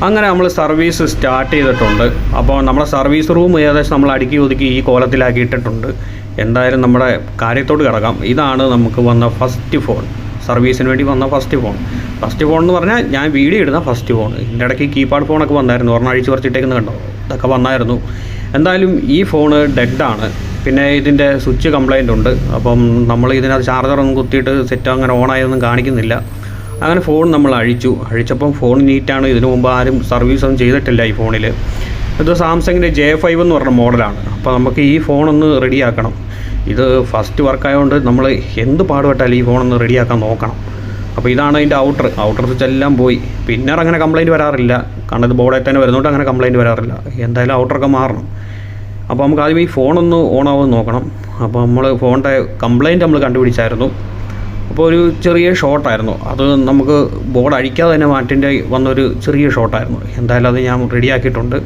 അങ്ങനെ നമ്മൾ service start ചെയ്തിട്ടുണ്ട്. അപ്പോൾ നമ്മുടെ സർവീസ് റൂം ഏകദേശം നമ്മൾ അടുക്കി ഒതുക്കി ഈ കോലത്തിലാക്കി ഇട്ടിട്ടുണ്ട്. എന്തായാലും നമ്മുടെ കാര്യത്തോട് കിടക്കാം. ഇതാണ് നമുക്ക് വന്ന ഫസ്റ്റ് ഫോൺ, സർവീസിന് വേണ്ടി വന്ന ഫസ്റ്റ് ഫോൺ എന്ന് പറഞ്ഞാൽ ഞാൻ വീഡിയോ ഇടുന്ന ഫസ്റ്റ് ഫോൺ. ഇതിൻ്റെ ഇടയ്ക്ക് കീപാഡ് ഫോണൊക്കെ വന്നായിരുന്നു, ഒരെണ്ണം അഴിച്ച് പറിച്ചിട്ടേക്കുന്നത് കണ്ടോ, ഇതൊക്കെ വന്നായിരുന്നു. എന്തായാലും ഈ ഫോണ് ഡെഡാണ്. പിന്നെ ഇതിൻ്റെ സ്വിച്ച് കംപ്ലൈൻ്റ് ഉണ്ട്. അപ്പം നമ്മൾ ഇതിനകത്ത് ചാർജറൊന്നും കുത്തിയിട്ട് സെറ്റ് അങ്ങനെ ഓണായതൊന്നും കാണിക്കുന്നില്ല. അങ്ങനെ ഫോൺ നമ്മൾ അഴിച്ചപ്പം ഫോൺ നീറ്റാണ്. ഇതിനു മുമ്പ് ആരും സർവീസൊന്നും ചെയ്തിട്ടില്ല ഈ ഫോണിൽ. ഇത് സാംസങ്ങിൻ്റെ J5 എന്ന് പറഞ്ഞ മോഡലാണ്. അപ്പോൾ നമുക്ക് ഈ ഫോണൊന്ന് റെഡിയാക്കണം. ഇത് ഫസ്റ്റ് വർക്കായതുകൊണ്ട് നമ്മൾ എന്ത് പാടുപെട്ടാലും ഈ ഫോണൊന്ന് റെഡിയാക്കാൻ നോക്കണം. അപ്പോൾ ഇതാണ് അതിൻ്റെ ഔട്ടർ സ്വിച്ച് എല്ലാം പോയി. പിന്നർ അങ്ങനെ കംപ്ലൈൻറ്റ് വരാറില്ല, കാരണം ഇത് ബോർഡിൽ തന്നെ വരുന്നതുകൊണ്ട് അങ്ങനെ കംപ്ലൈൻറ്റ് വരാറില്ല. എന്തായാലും ഔട്ടറൊക്കെ മാറണം. അപ്പോൾ നമുക്ക് ആദ്യം ഈ ഫോണൊന്ന് ഓണാവുമെന്ന് നോക്കണം. അപ്പോൾ നമ്മൾ ഫോണിൻ്റെ കംപ്ലൈൻറ്റ് നമ്മൾ കണ്ടുപിടിച്ചായിരുന്നു. അപ്പോൾ ഒരു ചെറിയ ഷോർട്ടായിരുന്നു, അത് നമുക്ക് ബോർഡ് അഴിക്കാതെ തന്നെ മാറ്റേണ്ടി വന്നൊരു ചെറിയ ഷോർട്ടായിരുന്നു. എന്തായാലും അത് ഞാൻ റെഡിയാക്കിയിട്ടുണ്ട്.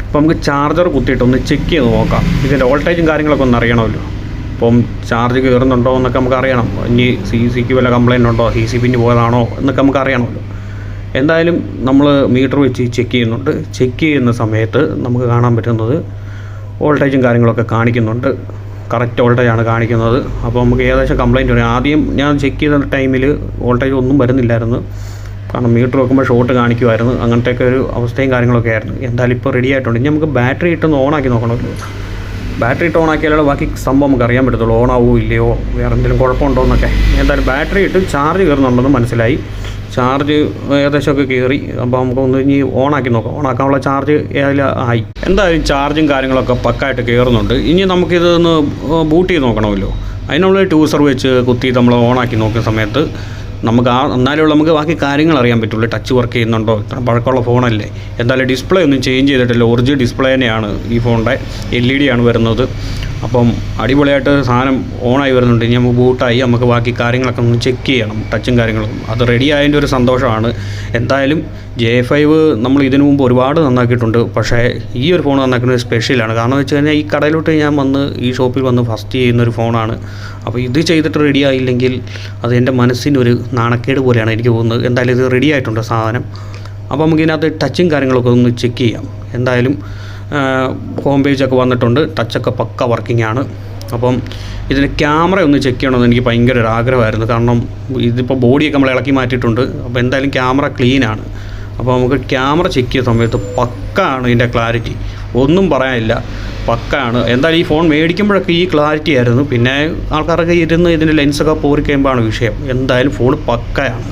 അപ്പോൾ നമുക്ക് ചാർജർ കുത്തിയിട്ടൊന്ന് ചെക്ക് ചെയ്ത് നോക്കാം. ഇതിൻ്റെ വോൾട്ടേജും കാര്യങ്ങളൊക്കെ ഒന്ന് അറിയണമല്ലോ. അപ്പം ചാർജ് കയറുന്നുണ്ടോ എന്നൊക്കെ നമുക്ക് അറിയണം. ഇനി CCക്ക് വല്ല കംപ്ലൈൻ്റ് ഉണ്ടോ, CC പിന്ന് പോയതാണോ എന്നൊക്കെ നമുക്ക് അറിയണമല്ലോ. എന്തായാലും നമ്മൾ മീറ്റർ വെച്ച് ചെക്ക് ചെയ്യുന്നുണ്ട്. ചെക്ക് ചെയ്യുന്ന സമയത്ത് നമുക്ക് കാണാൻ പറ്റുന്നത് വോൾട്ടേജും കാര്യങ്ങളൊക്കെ കാണിക്കുന്നുണ്ട്. കറക്റ്റ് വോൾട്ടേജാണ് കാണിക്കുന്നത്. അപ്പോൾ നമുക്ക് ഏകദേശം കംപ്ലൈൻറ്റ് വരും. ആദ്യം ഞാൻ ചെക്ക് ചെയ്ത ടൈമിൽ വോൾട്ടേജ് ഒന്നും വരുന്നില്ലായിരുന്നു, കാരണം മീറ്റർ വെക്കുമ്പോൾ ഷോർട്ട് കാണിക്കുമായിരുന്നു. അങ്ങനത്തെയൊക്കെ ഒരു അവസ്ഥയും കാര്യങ്ങളൊക്കെ ആയിരുന്നു. എന്തായാലും ഇപ്പോൾ റെഡി ആയിട്ടുണ്ട്. ഇനി നമുക്ക് ബാറ്ററി ഇട്ടൊന്ന് ഓണാക്കി നോക്കണമല്ലോ. ബാറ്ററി ഇട്ട് ഓണാക്കിയാലേ ബാക്കി സംഭവം നമുക്ക് അറിയാൻ പറ്റത്തുള്ളൂ, ഓണാവോ ഇല്ലയോ, വേറെ എന്തെങ്കിലും കുഴപ്പമുണ്ടോ എന്നൊക്കെ. എന്തായാലും ബാറ്ററി ഇട്ട് ചാർജ് കയറുന്നുണ്ടെന്ന് മനസ്സിലായി. ചാർജ് ഏകദേശമൊക്കെ കയറി. അപ്പോൾ നമുക്കൊന്ന് ഇനി ഓണാക്കി നോക്കാം. ഓണാക്കാനുള്ള ചാർജ് ആയി. എന്തായാലും ചാർജും കാര്യങ്ങളൊക്കെ പക്കായിട്ട് കയറുന്നുണ്ട്. ഇനി നമുക്കിതൊന്ന് ബൂട്ട് ചെയ്ത് നോക്കണമല്ലോ. അതിനുള്ള ടൂസർ വെച്ച് കുത്തി നമ്മൾ ഓണാക്കി നോക്കുന്ന സമയത്ത് നമുക്ക് എന്നാലും നമുക്ക് ബാക്കി കാര്യങ്ങൾ അറിയാൻ പറ്റുള്ളൂ. ടച്ച് വർക്ക് ചെയ്യുന്നുണ്ടോ, ഇത്ര പഴക്കമുള്ള ഫോണല്ലേ. എന്തായാലും ഡിസ്പ്ലേ ഒന്നും ചേഞ്ച് ചെയ്തിട്ടില്ല, ഒറിജിനൽ ഡിസ്പ്ലേ തന്നെയാണ് ഈ ഫോണിൻ്റെ. LED ആണ് വരുന്നത്. അപ്പം അടിപൊളിയായിട്ട് സാധനം ഓണായി വരുന്നുണ്ട്. ഇനി നമുക്ക് ബൂട്ടായി നമുക്ക് ബാക്കി കാര്യങ്ങളൊക്കെ ഒന്ന് ചെക്ക് ചെയ്യണം, ടച്ചും കാര്യങ്ങളും. അത് റെഡി ആയതിൻ്റെ ഒരു സന്തോഷമാണ്. എന്തായാലും J5 നമ്മൾ ഇതിനു മുമ്പ് ഒരുപാട് നന്നാക്കിയിട്ടുണ്ട്. പക്ഷേ ഈ ഒരു ഫോൺ നന്നാക്കുന്നത് സ്പെഷ്യലാണ്. കാരണം എന്ന് വെച്ച് കഴിഞ്ഞാൽ ഈ കടയിലോട്ട് ഞാൻ വന്ന് ഈ ഷോപ്പിൽ വന്ന് ഫസ്റ്റ് ചെയ്യുന്നൊരു ഫോണാണ്. അപ്പോൾ ഇത് ചെയ്തിട്ട് റെഡി ആയില്ലെങ്കിൽ അത് എൻ്റെ മനസ്സിനൊരു നാണക്കേട് പോലെയാണ് എനിക്ക് തോന്നുന്നത്. എന്തായാലും ഇത് റെഡി ആയിട്ടുണ്ട് സാധനം. അപ്പോൾ നമുക്ക് ഇതിനകത്ത് ടച്ചും കാര്യങ്ങളൊക്കെ ഒന്ന് ചെക്ക് ചെയ്യാം. എന്തായാലും ഹോം പേജൊക്കെ വന്നിട്ടുണ്ട്, ടച്ചൊക്കെ പക്ക വർക്കിംഗ് ആണ്. അപ്പം ഇതിൻ്റെ ക്യാമറ ഒന്ന് ചെക്ക് ചെയ്യണമെന്ന് എനിക്ക് ഭയങ്കര ഒരു ആഗ്രഹമായിരുന്നു. കാരണം ഇതിപ്പോൾ ബോഡിയൊക്കെ നമ്മൾ ഇളക്കി മാറ്റിയിട്ടുണ്ട്. അപ്പോൾ എന്തായാലും ക്യാമറ ക്ലീനാണ്. അപ്പോൾ നമുക്ക് ക്യാമറ ചെക്ക് ചെയ്യുന്ന സമയത്ത് പക്കാണ് ഇതിൻ്റെ ക്ലാരിറ്റി, ഒന്നും പറയാനില്ല, പക്കാണ്. എന്തായാലും ഈ ഫോൺ മേടിക്കുമ്പോഴൊക്കെ ഈ ക്ലാരിറ്റി ആയിരുന്നു. പിന്നെ ആൾക്കാരൊക്കെ ഇരുന്ന് ഇതിൻ്റെ ലെൻസൊക്കെ പോറി കഴിയുമ്പോഴാണ് വിഷയം. എന്തായാലും ഫോൺ പക്കയാണ്.